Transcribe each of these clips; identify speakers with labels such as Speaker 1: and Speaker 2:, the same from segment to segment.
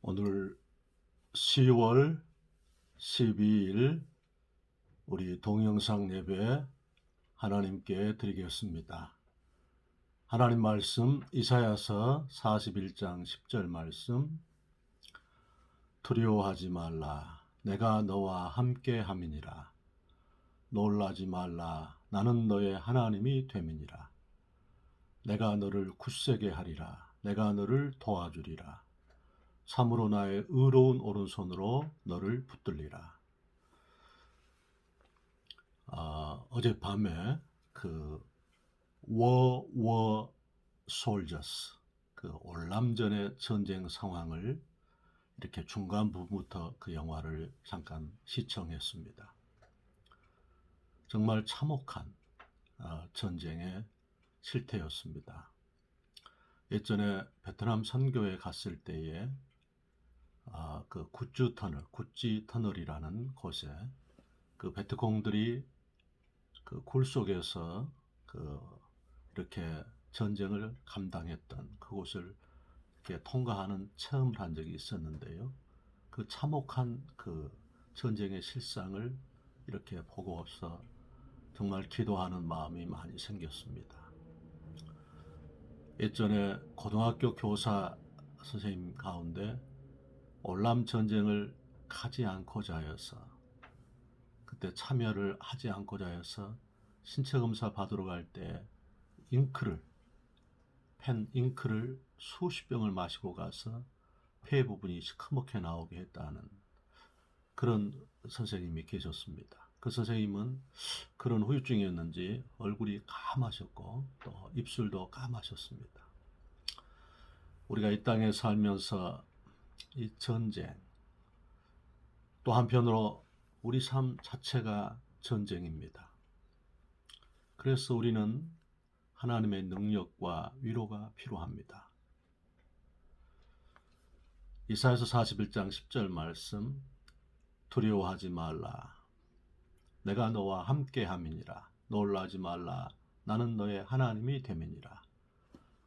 Speaker 1: 오늘 10월 12일 우리 동영상 예배 하나님께 드리겠습니다. 하나님 말씀 이사야서 41장 10절 말씀. 두려워하지 말라. 내가 너와 함께 함이니라. 놀라지 말라. 나는 너의 하나님이 됨이니라. 내가 너를 굳세게 하리라. 내가 너를 도와주리라. 참으로 나의 의로운 오른손으로 너를 붙들리라. 어젯밤에 그 War Soldiers, 그 월남전의 전쟁 상황을 이렇게 중간 부분부터 그 영화를 잠깐 시청했습니다. 정말 참혹한 전쟁의 실태였습니다. 예전에 베트남 선교에 갔을 때에 그 구찌 터널이라는 곳에 그 베트콩들이 그 굴 속에서 이렇게 전쟁을 감당했던 그곳을 이렇게 통과하는 체험을 한 적이 있었는데요. 그 참혹한 그 전쟁의 실상을 이렇게 보고서 정말 기도하는 마음이 많이 생겼습니다. 예전에 고등학교 교사 선생님 가운데 월남 전쟁을 가지 않고자 해서 그때 참여를 하지 않고자 해서 신체 검사 받으러 갈 때 펜 잉크를 수십 병을 마시고 가서 폐 부분이 시커멓게 나오게 했다는 그런 선생님이 계셨습니다. 그 선생님은 그런 후유증이었는지 얼굴이 까마셨고 또 입술도 까마셨습니다. 우리가 이 땅에 살면서 이 전쟁, 또 한편으로 우리 삶 자체가 전쟁입니다. 그래서 우리는 하나님의 능력과 위로가 필요합니다. 이사야서 41장 10절 말씀. 두려워하지 말라. 내가 너와 함께 함이니라. 놀라지 말라. 나는 너의 하나님이 됨이니라.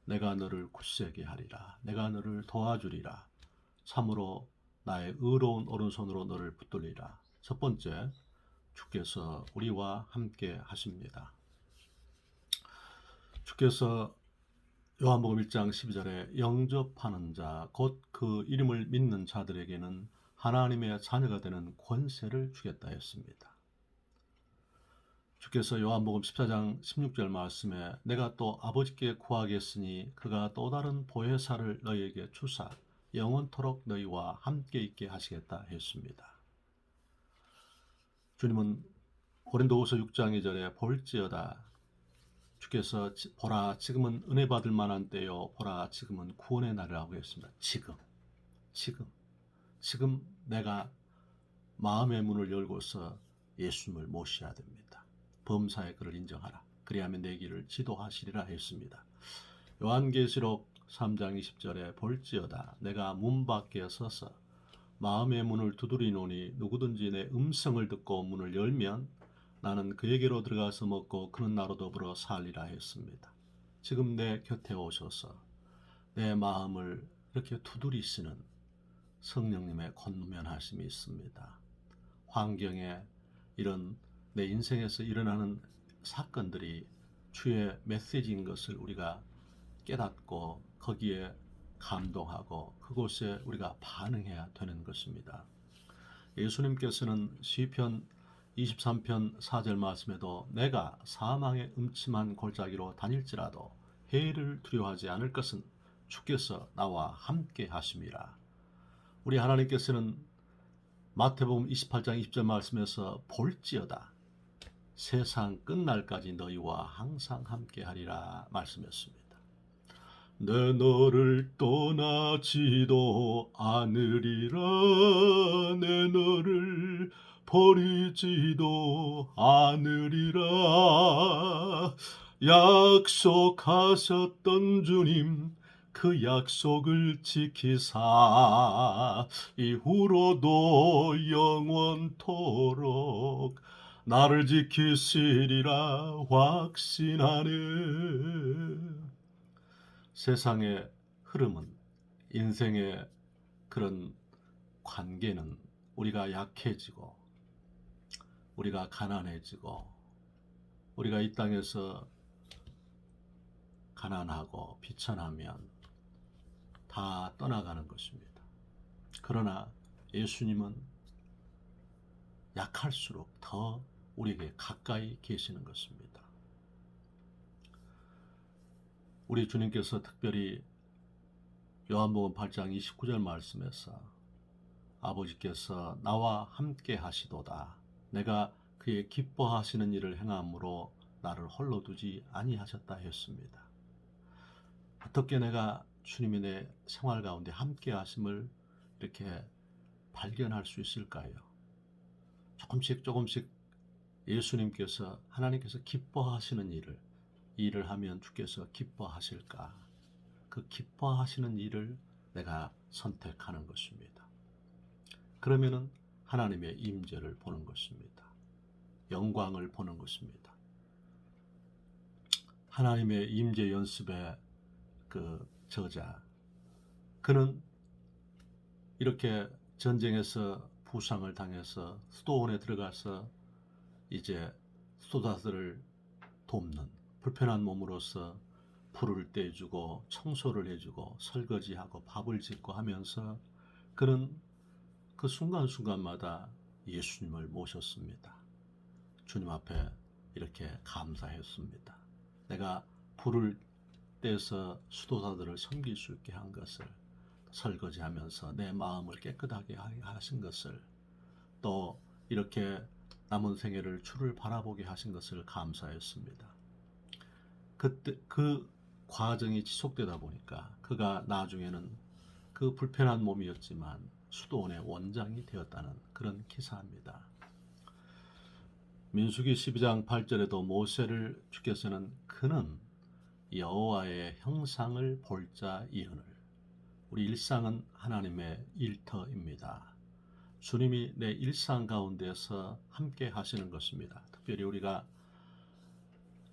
Speaker 1: 내가 너를 굳세게 하리라. 내가 너를 도와주리라. 참으로 나의 의로운 오른손으로 너를 붙들리라. 첫 번째, 주께서 우리와 함께 하십니다. 주께서 요한복음 1장 12절에 영접하는 자, 곧 그 이름을 믿는 자들에게는 하나님의 자녀가 되는 권세를 주겠다 했습니다. 주께서 요한복음 14장 16절 말씀에 내가 또 아버지께 구하겠으니 그가 또 다른 보혜사를 너희에게 주사 영원토록 너희와 함께 있게 하시겠다 했습니다. 주님은 고린도후서 6장 2절에 볼지어다. 주께서 보라 지금은 은혜 받을 만한 때요, 보라 지금은 구원의 날이라고 했습니다. 지금 내가 마음의 문을 열고서 예수님을 모셔야 됩니다. 범사의 그를 인정하라. 그리하면 내 길을 지도하시리라 했습니다. 요한계시록 3장 20절에 볼지어다. 내가 문 밖에 서서 마음의 문을 두드리노니 누구든지 내 음성을 듣고 문을 열면 나는 그에게로 들어가서 먹고 그는 나로 더불어 살리라 했습니다. 지금 내 곁에 오셔서 내 마음을 이렇게 두드리시는 성령님의 권면하심이 있습니다. 환경에 이런 내 인생에서 일어나는 사건들이 주의 메시지인 것을 우리가 깨닫고 거기에 감동하고 그곳에 우리가 반응해야 되는 것입니다. 예수님께서는 시편 23편 4절 말씀에도 내가 사망의 음침한 골짜기로 다닐지라도 해를 두려워하지 않을 것은 주께서 나와 함께 하심이라. 우리 하나님께서는 마태복음 28장 20절 말씀에서 볼지어다. 세상 끝날까지 너희와 항상 함께 하리라 말씀했습니다. 내 너를 떠나지도 않으리라. 내 너를 버리지도 않으리라. 약속하셨던 주님 그 약속을 지키사 이후로도 영원토록 나를 지키시리라 확신하는 세상의 흐름은 인생의 그런 관계는 우리가 약해지고 우리가 가난해지고 우리가 이 땅에서 가난하고 비천하면 다 떠나가는 것입니다. 그러나 예수님은 약할수록 더 우리에게 가까이 계시는 것입니다. 우리 주님께서 특별히 요한복음 8장 29절 말씀에서 아버지께서 나와 함께 하시도다. 내가 그의 기뻐하시는 일을 행함으로 나를 홀로 두지 아니하셨다 했습니다. 어떻게 내가 주님이 내 생활 가운데 함께 하심을 이렇게 발견할 수 있을까요? 조금씩 예수님께서 하나님께서 기뻐하시는 일을 하면 주께서 기뻐하실까? 그 기뻐하시는 일을 내가 선택하는 것입니다. 그러면은 하나님의 임재를 보는 것입니다. 영광을 보는 것입니다. 하나님의 임재 연습의 그 저자, 그는 이렇게 전쟁에서 부상을 당해서 수도원에 들어가서 이제 수도사들을 돕는 불편한 몸으로서 불을 떼주고 청소를 해주고 설거지하고 밥을 짓고 하면서 그는 그 순간순간마다 예수님을 모셨습니다. 주님 앞에 이렇게 감사했습니다. 내가 불을 떼서 수도사들을 섬길 수 있게 한 것을, 설거지하면서 내 마음을 깨끗하게 하신 것을, 또 이렇게 남은 생애를 주를 바라보게 하신 것을 감사했습니다. 그때 그 과정이 지속되다 보니까 그가 나중에는 그 불편한 몸이었지만 수도원의 원장이 되었다는 그런 기사입니다. 민수기 12장 8절에도 모세를 주께서는 그는 여호와의 형상을 볼 자 이르늘. 우리 일상은 하나님의 일터입니다. 주님이 내 일상 가운데서 함께 하시는 것입니다. 특별히 우리가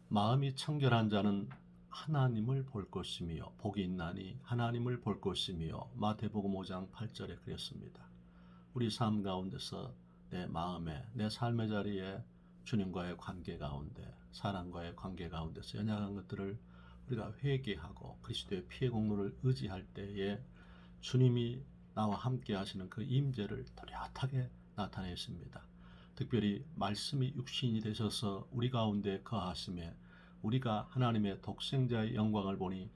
Speaker 1: 마음이 청결한 자는 하나님을 볼 것이며 복이 있나니 하나님을 볼 것이며 마태복음 5장 8절에 그랬습니다. 우리 삶 가운데서 내 마음에 내 삶의 자리에 주님과의 관계 가운데 사람과의 관계 가운데서 연약한 것들을 우리가 회개하고 그리스도의 피의 공로를 의지할 때에 주님이 나와 함께 하시는 그 임재를 뚜렷하게 나타내십니다. 특별히 말씀이 육신이 되셔서 우리 가운데 거하심에 우리가 하나님의 독생자의 영광을 보니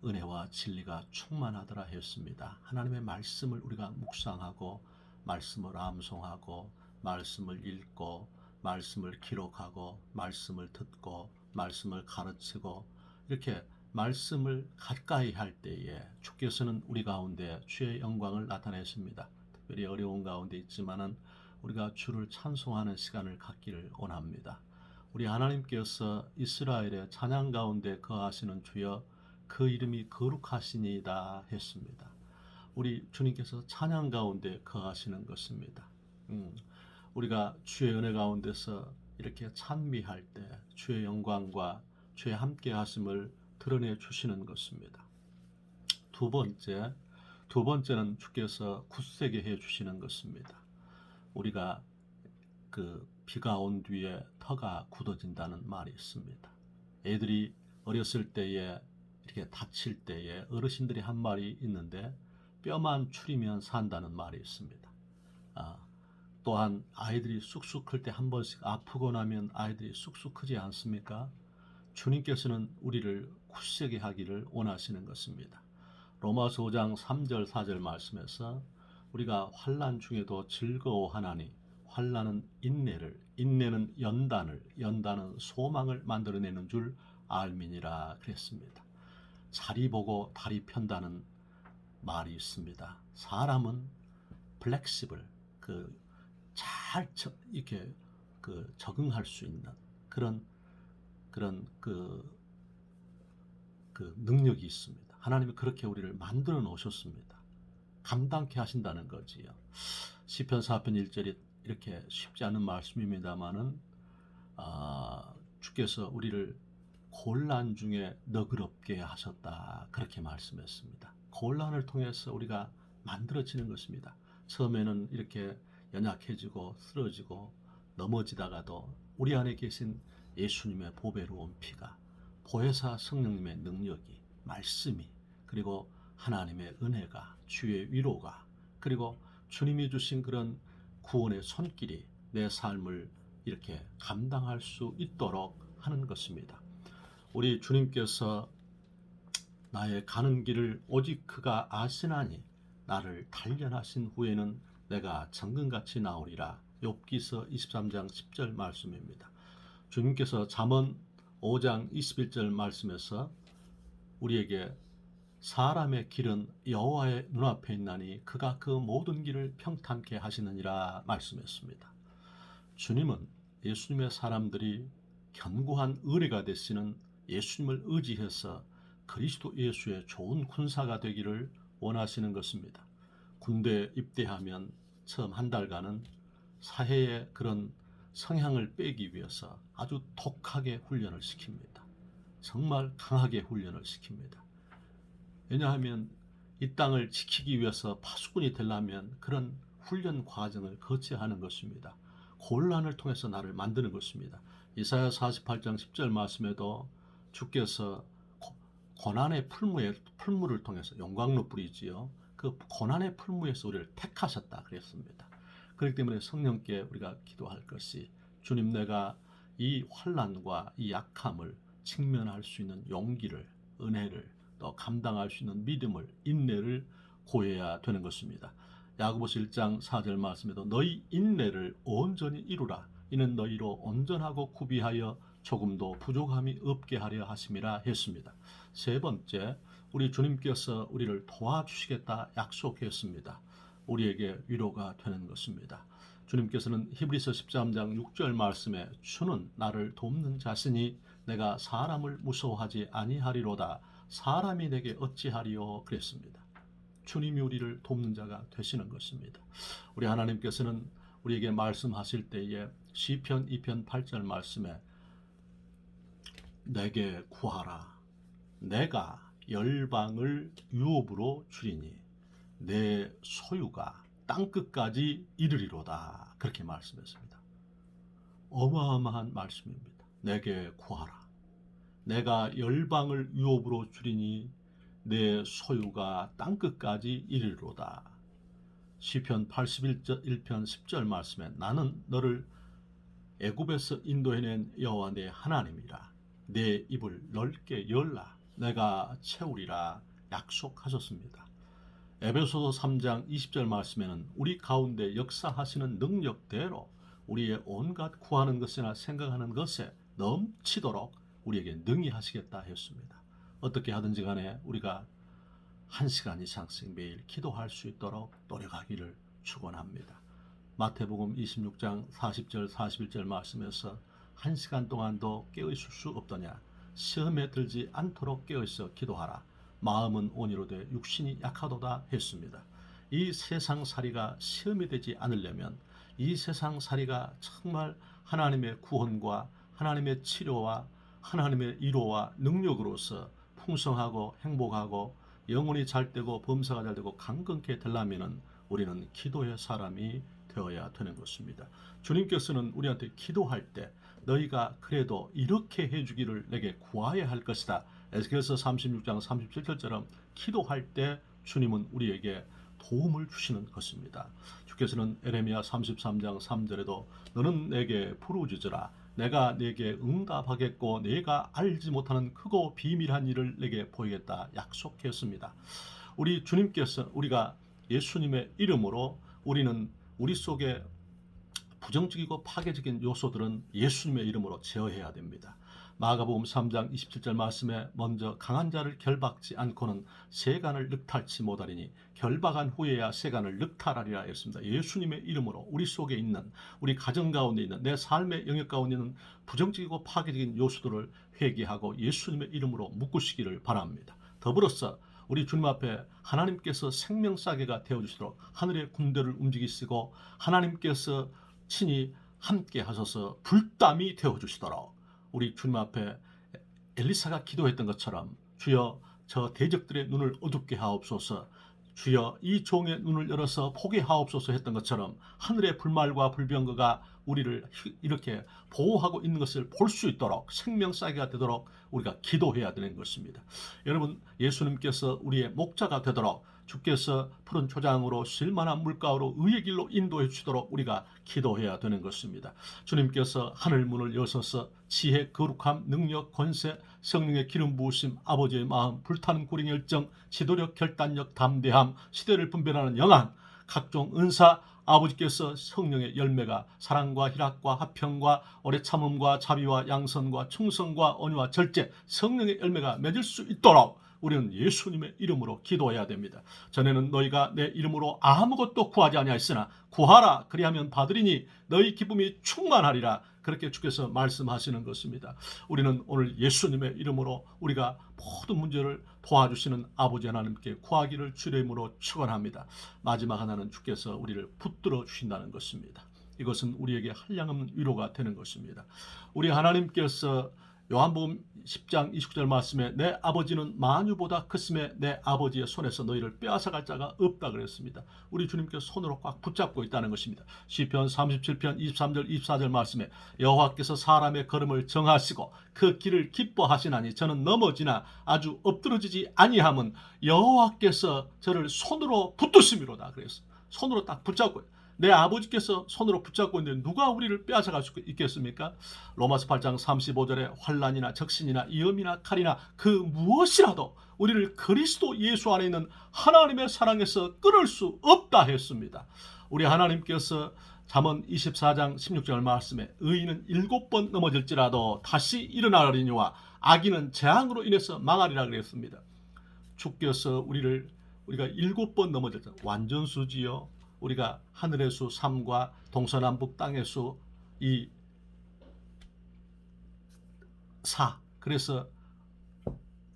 Speaker 1: 은혜와 진리가 충만하더라 했습니다. 하나님의 말씀을 우리가 묵상하고 말씀을 암송하고 말씀을 읽고 말씀을 기록하고 말씀을 듣고 말씀을 가르치고 이렇게 말씀을 가까이 할 때에 주께서는 우리 가운데 주의 영광을 나타내십니다. 특별히 어려운 가운데 있지만은 우리가 주를 찬송하는 시간을 갖기를 원합니다. 우리 하나님께서 이스라엘의 찬양 가운데 거하시는 주여 그 이름이 거룩하시니이다 했습니다. 우리 주님께서 찬양 가운데 거하시는 것입니다. 우리가 주의 은혜 가운데서 이렇게 찬미할 때 주의 영광과 주의 함께 하심을 드러내 주시는 것입니다. 두 번째는 주께서 굳세게 해 주시는 것입니다. 우리가 그 비가 온 뒤에 터가 굳어진다는 말이 있습니다. 애들이 어렸을 때에 이렇게 다칠 때에 어르신들이 한 말이 있는데 뼈만 추리면 산다는 말이 있습니다. 또한 아이들이 쑥쑥 클 때 한 번씩 아프고 나면 아이들이 쑥쑥 크지 않습니까? 주님께서는 우리를 굳세게 하기를 원하시는 것입니다. 로마서 5장 3절 4절 말씀에서 우리가 환난 중에도 즐거워하나니 환난은 인내를, 인내는 연단을, 연단은 소망을 만들어내는 줄 알미니라 그랬습니다. 자리 보고 다리 편다는 말이 있습니다. 사람은 플렉시블, 잘 이렇게 적응할 수 있는 그런 능력이 있습니다. 하나님이 그렇게 우리를 만들어 놓으셨습니다. 감당케 하신다는 거지요. 시편 4편 1절이 이렇게 쉽지 않은 말씀입니다만은 주께서 우리를 곤란 중에 너그럽게 하셨다 그렇게 말씀했습니다. 곤란을 통해서 우리가 만들어지는 것입니다. 처음에는 이렇게 연약해지고 쓰러지고 넘어지다가도 우리 안에 계신 예수님의 보배로운 피가, 보혜사 성령님의 능력이, 말씀이, 그리고 하나님의 은혜가, 주의 위로가, 그리고 주님이 주신 그런 구원의 손길이 내 삶을 이렇게 감당할 수 있도록 하는 것입니다. 우리 주님께서 나의 가는 길을 오직 그가 아시나니 나를 단련하신 후에는 내가 정금같이 나오리라. 욥기서 23장 10절 말씀입니다. 주님께서 잠언 5장 21절 말씀에서 우리에게 사람의 길은 여호와의 눈앞에 있나니 그가 그 모든 길을 평탄케 하시느니라 말씀했습니다. 주님은 예수님의 사람들이 견고한 의뢰가 되시는 예수님을 의지해서 그리스도 예수의 좋은 군사가 되기를 원하시는 것입니다. 군대에 입대하면 처음 한 달간은 사회의 그런 성향을 빼기 위해서 아주 독하게 훈련을 시킵니다. 정말 강하게 훈련을 시킵니다. 왜냐하면 이 땅을 지키기 위해서 파수꾼이 되려면 그런 훈련 과정을 거쳐야 하는 것입니다. 곤란을 통해서 나를 만드는 것입니다. 이사야 48장 10절 말씀에도 주께서 고난의 풀무를 통해서 용광로 뿌리지요. 그 고난의 풀무에서 우리를 택하셨다 그랬습니다. 그렇기 때문에 성령께 우리가 기도할 것이 주님, 내가 이 환난과 이 약함을 직면할 수 있는 용기를, 은혜를, 또 감당할 수 있는 믿음을, 인내를 구해야 되는 것입니다. 야고보서 1장 4절 말씀에도 너희 인내를 온전히 이루라. 이는 너희로 온전하고 구비하여 조금도 부족함이 없게 하려 하심이라 했습니다. 세 번째, 우리 주님께서 우리를 도와주시겠다 약속했습니다. 우리에게 위로가 되는 것입니다. 주님께서는 히브리서 13장 6절 말씀에 주는 나를 돕는 자시니 내가 사람을 무서워하지 아니하리로다. 사람이 내게 어찌하리요 그랬습니다. 주님이 우리를 돕는 자가 되시는 것입니다. 우리 하나님께서는 우리에게 말씀하실 때에 시편 2편 8절 말씀에 내게 구하라. 내가 열방을 유업으로 주리니 내 소유가 땅끝까지 이르리로다. 그렇게 말씀했습니다. 어마어마한 말씀입니다. 내게 구하라. 내가 열방을 유업으로 주리니 내 소유가 땅끝까지 이르리로다. 시편 81편 10절 말씀에 나는 너를 애굽에서 인도해낸 여호와 내 하나님이라. 내 입을 넓게 열라. 내가 채우리라 약속하셨습니다. 에베소서 3장 20절 말씀에는 우리 가운데 역사하시는 능력대로 우리의 온갖 구하는 것이나 생각하는 것에 넘치도록 우리에게 능히 하시겠다 했습니다. 어떻게 하든지 간에 우리가 1시간 이상씩 매일 기도할 수 있도록 노력하기를 축원합니다. 마태복음 26장 40절 41절 말씀에서 1시간 동안도 깨어있을 수 없더냐. 시험에 들지 않도록 깨어있어 기도하라. 마음은 온이로되 육신이 약하도다 했습니다. 이 세상살이가 시험이 되지 않으려면, 이 세상살이가 정말 하나님의 구원과 하나님의 치료와 하나님의 위로와 능력으로서 풍성하고 행복하고 영혼이 잘되고 범사가 잘되고 강건케 되려면 우리는 기도의 사람이 되어야 되는 것입니다. 주님께서는 우리한테 기도할 때 너희가 그래도 이렇게 해주기를 내게 구하여야 할 것이다. 에스겔서 36장 37절처럼 기도할 때 주님은 우리에게 도움을 주시는 것입니다. 주께서는 에레미야 33장 3절에도 너는 내게 부르짖으라. 내가 내게 응답하겠고 내가 알지 못하는 크고 비밀한 일을 내게 보이겠다 약속했습니다. 우리 주님께서 우리가 예수님의 이름으로 우리는 우리 속에 부정적이고 파괴적인 요소들은 예수님의 이름으로 제어해야 됩니다. 마가복음 3장 27절 말씀에 먼저 강한 자를 결박지 않고는 세간을 늑탈치 못하리니 결박한 후에야 세간을 늑탈하리라 했습니다. 예수님의 이름으로 우리 속에 있는, 우리 가정 가운데 있는, 내 삶의 영역 가운데 있는 부정적이고 파괴적인 요소들을 회개하고 예수님의 이름으로 묶으시기를 바랍니다. 더불어서 우리 주님 앞에 하나님께서 생명사계가 되어주시도록 하늘의 군대를 움직이시고 하나님께서 친히 함께 하셔서 불담이 되어주시도록 우리 주님 앞에 엘리사가 기도했던 것처럼 주여 저 대적들의 눈을 어둡게 하옵소서, 주여 이 종의 눈을 열어서 보게 하옵소서 했던 것처럼 하늘의 불말과 불병거가 우리를 이렇게 보호하고 있는 것을 볼 수 있도록 생명싸개가 되도록 우리가 기도해야 되는 것입니다. 여러분, 예수님께서 우리의 목자가 되도록 주께서 푸른 초장으로 쉴만한 물가로 의의 길로 인도해 주시도록 우리가 기도해야 되는 것입니다. 주님께서 하늘 문을 여셔서 지혜, 거룩함, 능력, 권세, 성령의 기름 부으심, 아버지의 마음, 불타는 구령 열정, 지도력, 결단력, 담대함, 시대를 분별하는 영안, 각종 은사, 아버지께서 성령의 열매가 사랑과 희락과 화평과 오래 참음과 자비와 양선과 충성과 언유와 절제, 성령의 열매가 맺을 수 있도록 우리는 예수님의 이름으로 기도해야 됩니다. 전에는 너희가 내 이름으로 아무것도 구하지 아니하였으나 구하라 그리하면 받으리니 너희 기쁨이 충만하리라. 그렇게 주께서 말씀하시는 것입니다. 우리는 오늘 예수님의 이름으로 우리가 모든 문제를 도와주시는 아버지 하나님께 구하기를 주의 이름으로 축원합니다. 마지막 하나는 주께서 우리를 붙들어 주신다는 것입니다. 이것은 우리에게 한량없는 위로가 되는 것입니다. 우리 하나님께서 요한복음 10장 29절 말씀에 내 아버지는 만유보다 크심에 내 아버지의 손에서 너희를 빼앗아갈 자가 없다 그랬습니다. 우리 주님께서 손으로 꽉 붙잡고 있다는 것입니다. 시편 37편 23절 24절 말씀에 여호와께서 사람의 걸음을 정하시고 그 길을 기뻐하시나니 저는 넘어지나 아주 엎드러지지 아니함은 여호와께서 저를 손으로 붙드심이로다 그랬어요. 손으로 딱 붙잡고 내 아버지께서 손으로 붙잡고 있는데 누가 우리를 빼앗아갈 수 있겠습니까? 로마서 8장 35절에 환난이나 적신이나 위험이나 칼이나 그 무엇이라도 우리를 그리스도 예수 안에 있는 하나님의 사랑에서 끊을 수 없다 했습니다. 우리 하나님께서 잠언 24장 16절 말씀에 의인은 7번 넘어질지라도 다시 일어나리니와 악인은 재앙으로 인해서 망하리라 그랬습니다. 주께서 우리가 7번 넘어졌죠. 완전수지요. 우리가 하늘의 수 3과 동서남북 땅의 수 이 4, 그래서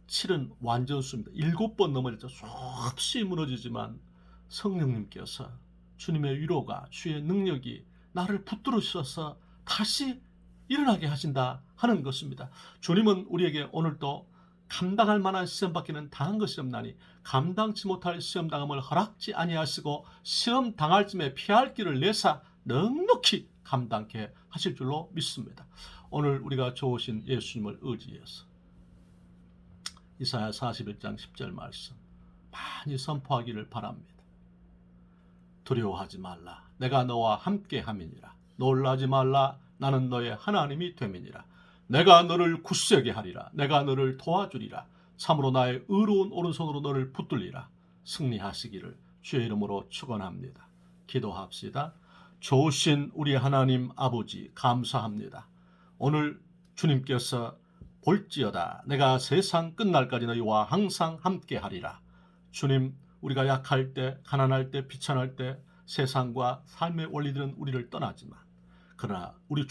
Speaker 1: 7은 완전수입니다. 7번 넘어졌죠. 수없이 무너지지만 성령님께서 주님의 위로가 주의 능력이 나를 붙들어 주셔서 다시 일어나게 하신다 하는 것입니다. 주님은 우리에게 오늘도 감당할 만한 시험 받기는 당한 것이 없나니 감당치 못할 시험 당함을 허락지 아니하시고 시험 당할 쯤에 피할 길을 내사 넉넉히 감당케 하실 줄로 믿습니다. 오늘 우리가 좋으신 예수님을 의지해서 이사야 41장 10절 말씀 많이 선포하기를 바랍니다. 두려워하지 말라. 내가 너와 함께 함이니라. 놀라지 말라. 나는 너의 하나님이 됨이니라. 내가 너를 굳세게 하리라. 내가 너를 도와주리라. 참으로 나의 의로운 오른손으로 너를 붙들리라. 승리하시기를 주의 이름으로 축원합니다. 기도합시다. 좋으신 우리 하나님 아버지 감사합니다. 오늘 주님께서 볼지어다 내가 세상 끝날까지 너희와 항상 함께 하리라. 주님, 우리가 약할 때, 가난할 때, 비천할 때 세상과 삶의 원리들은 우리를 떠나지만 그러나 우리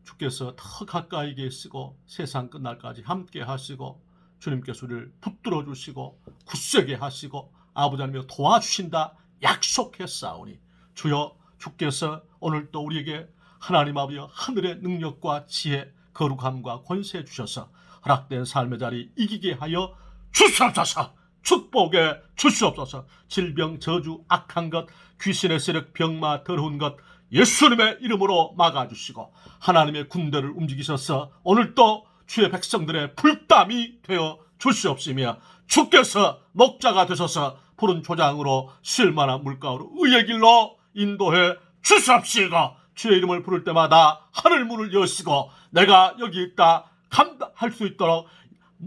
Speaker 1: 주께서 더 가까이 계시고 세상 끝날까지 함께 하시고 주님께서 우리를 붙들어 주시고 굳세게 하시고 아버지 하나님이 도와주신다 약속했사오니 주여 주께서 오늘 또 우리에게 하나님 아버지 하늘의 능력과 지혜 거룩함과 권세 주셔서 허락된 삶의 자리 이기게 하여 주시옵소서. 축복해 주시옵소서. 질병 저주 악한 것 귀신의 세력 병마 더러운 것 예수님의 이름으로 막아주시고 하나님의 군대를 움직이셔서 오늘도 주의 백성들의 불담이 되어 주시옵시며 주께서 목자가 되셔서 푸른 초장으로 쉴만한 물가로 의의 길로 인도해 주시옵시고 주의 이름을 부를 때마다 하늘문을 여시고 내가 여기 있다 감당할 수 있도록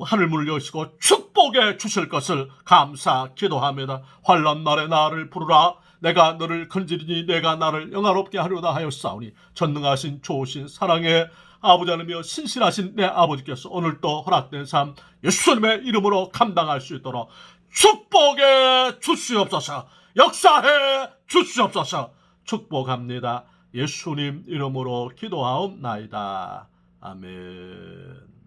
Speaker 1: 하늘문을 여시고 축복해 주실 것을 감사 기도합니다. 환난 날에 나를 부르라. 내가 너를 건지리니 내가 나를 영화롭게 하려다 하였사오니 전능하신 좋으신 사랑의 아버지 하나님이여 신실하신 내 아버지께서 오늘도 허락된 삶 예수님의 이름으로 감당할 수 있도록 축복해 주시옵소서. 역사해 주시옵소서. 축복합니다. 예수님 이름으로 기도하옵나이다. 아멘.